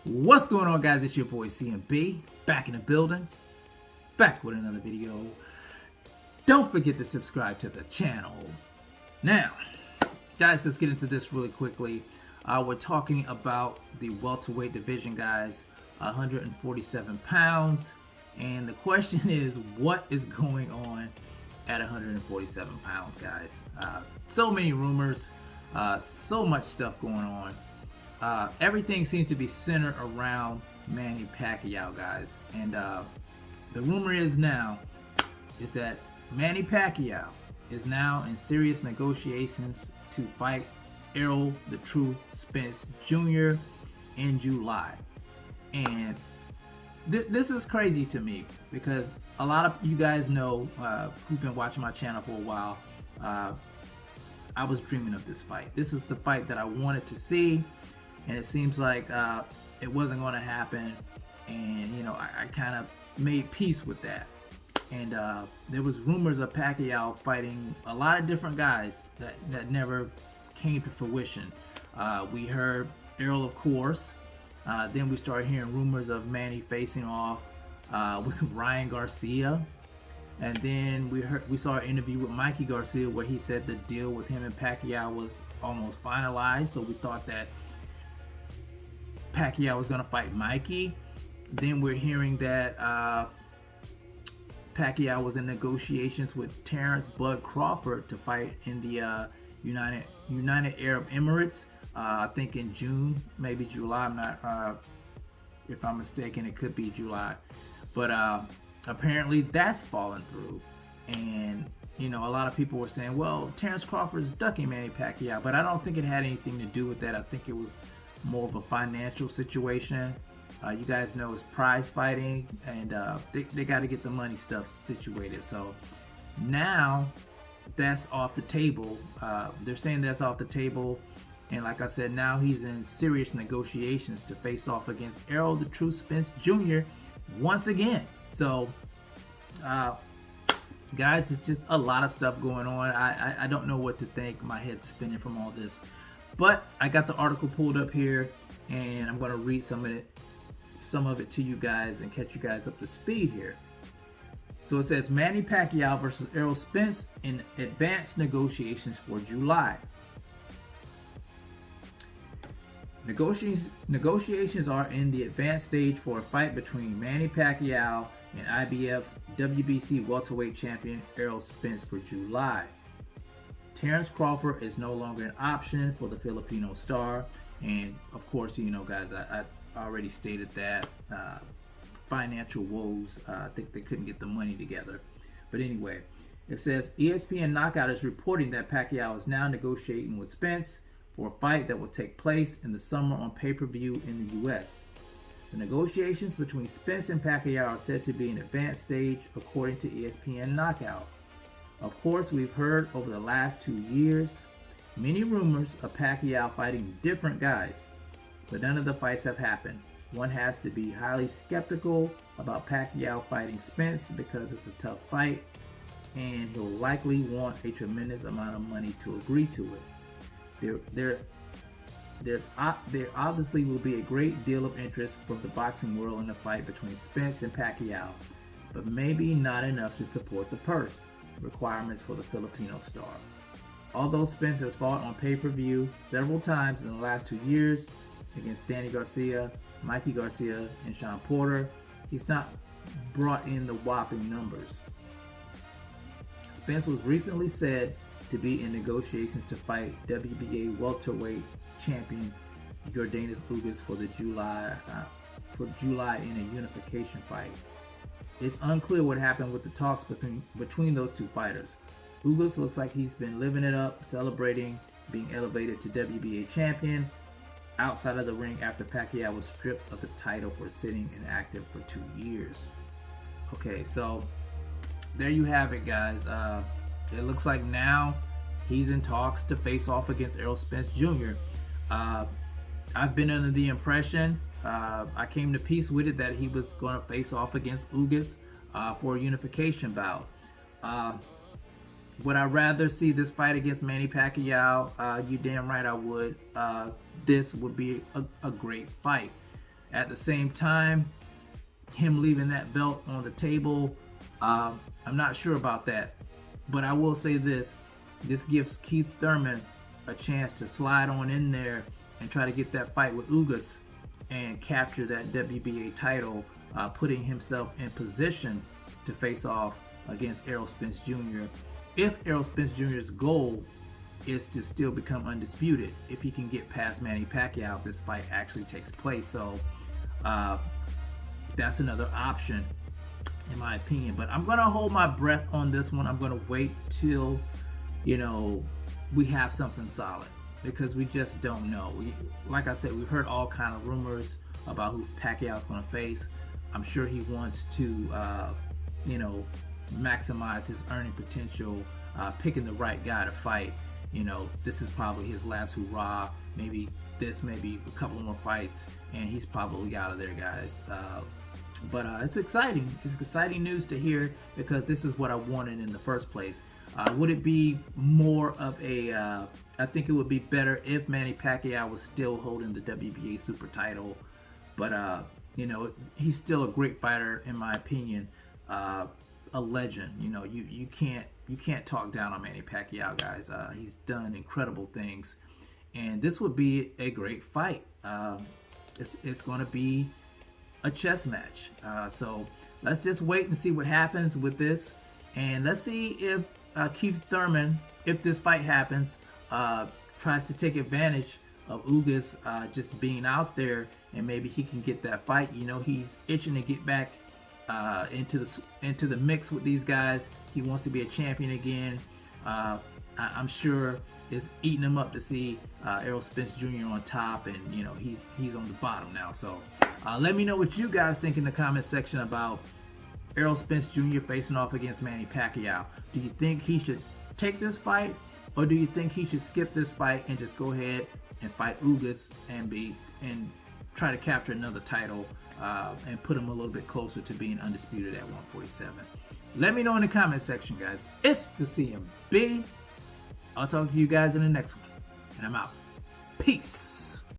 What's going on, guys? It's your boy CMB, back in the building, back with another video. Don't forget to subscribe to the channel. Now, guys, let's get into this really quickly. We're talking about the welterweight division, guys, 147 pounds. And the question is, what is going on at 147 pounds, guys? So many rumors, so much stuff going on. Everything seems to be centered around Manny Pacquiao, guys. And the rumor is that Manny Pacquiao is now in serious negotiations to fight Errol "The Truth" Spence Jr. in July. And this is crazy to me because a lot of you guys know, who've been watching my channel for a while, I was dreaming of this fight. This is the fight that I wanted to see. And it seems like it wasn't going to happen, and I kind of made peace with that. And there was rumors of Pacquiao fighting a lot of different guys that never came to fruition. We heard Errol, of course. Then we started hearing rumors of Manny facing off with Ryan Garcia. And then we saw an interview with Mikey Garcia where he said the deal with him and Pacquiao was almost finalized. So we thought that Pacquiao was going to fight Mikey. Then we're hearing that Pacquiao was in negotiations with Terrence "Bud" Crawford to fight in the United Arab Emirates. I think in June, maybe July. I'm not, if I'm mistaken, it could be July. But apparently that's fallen through. And a lot of people were saying, well, Terrence Crawford is ducking Manny Pacquiao, but I don't think it had anything to do with that. I think it was more of a financial situation. You guys know it's prize fighting, and they got to get the money stuff situated. So now that's off the table. They're saying that's off the table, and like I said, now he's in serious negotiations to face off against Errol "The Truth" Spence Jr. once again. So guys, it's just a lot of stuff going on. I don't know what to think. My head's spinning from all this. But I got the article pulled up here, and I'm going to read some of it to you guys and catch you guys up to speed here. So it says Manny Pacquiao versus Errol Spence in advanced negotiations for July. Negotiations are in the advanced stage for a fight between Manny Pacquiao and IBF WBC welterweight champion Errol Spence for July. Terrence Crawford is no longer an option for the Filipino star, and of course, guys, I already stated that financial woes. I think they couldn't get the money together. But anyway, it says ESPN Knockout is reporting that Pacquiao is now negotiating with Spence for a fight that will take place in the summer on pay-per-view in the U.S. The negotiations between Spence and Pacquiao are said to be in advanced stage, according to ESPN Knockout. Of course, we've heard over the last 2 years many rumors of Pacquiao fighting different guys, but none of the fights have happened. One has to be highly skeptical about Pacquiao fighting Spence because it's a tough fight, and he'll likely want a tremendous amount of money to agree to it. There obviously will be a great deal of interest from the boxing world in the fight between Spence and Pacquiao, but maybe not enough to support the purse requirements for the Filipino star. Although Spence has fought on pay-per-view several times in the last 2 years against Danny Garcia, Mikey Garcia, and Sean Porter, he's not brought in the whopping numbers. Spence was recently said to be in negotiations to fight WBA welterweight champion Yordenis Ugas for July in a unification fight. It's unclear what happened with the talks between those two fighters. Ugas looks like he's been living it up, celebrating being elevated to WBA champion outside of the ring after Pacquiao was stripped of the title for sitting inactive for 2 years. Okay, so there you have it, guys. It looks like now he's in talks to face off against Errol Spence Jr. I've been under the impression, I came to peace with it, that he was going to face off against Ugas for a unification bout. Would I rather see this fight against Manny Pacquiao? You damn right I would. This would be a great fight. At the same time, him leaving that belt on the table, I'm not sure about that. But I will say this gives Keith Thurman a chance to slide on in there and try to get that fight with Ugas and capture that WBA title, putting himself in position to face off against Errol Spence Jr. If Errol Spence Jr.'s goal is to still become undisputed, if he can get past Manny Pacquiao, if this fight actually takes place. So that's another option in my opinion. But I'm gonna hold my breath on this one. I'm gonna wait till, you know, we have something solid, because we just don't know. Like I said, we've heard all kind of rumors about who Pacquiao's gonna face. I'm sure he wants to, you know, maximize his earning potential, picking the right guy to fight. You know, this is probably his last hurrah. Maybe a couple more fights, and he's probably out of there, guys. But it's exciting. It's exciting news to hear, because this is what I wanted in the first place. Would it be more of a, I think it would be better if Manny Pacquiao was still holding the WBA super title. But, you know, he's still a great fighter, in my opinion. A legend. You know, you can't talk down on Manny Pacquiao, guys. He's done incredible things, and this would be a great fight. It's going to be a chess match. So let's just wait and see what happens with this, and let's see if Keith Thurman, if this fight happens, tries to take advantage of Ugas just being out there, and maybe he can get that fight. You know, he's itching to get back into the mix with these guys. He wants to be a champion again. I'm sure it's eating him up to see Errol Spence Jr. on top, and you know, he's on the bottom now. So let me know what you guys think in the comment section about Errol Spence Jr. facing off against Manny Pacquiao. Do you think he should take this fight, or do you think he should skip this fight and just go ahead and fight Ugas and try to capture another title, and put him a little bit closer to being undisputed at 147? Let me know in the comment section, guys. It's the CMB. I'll talk to you guys in the next one, and I'm out. Peace.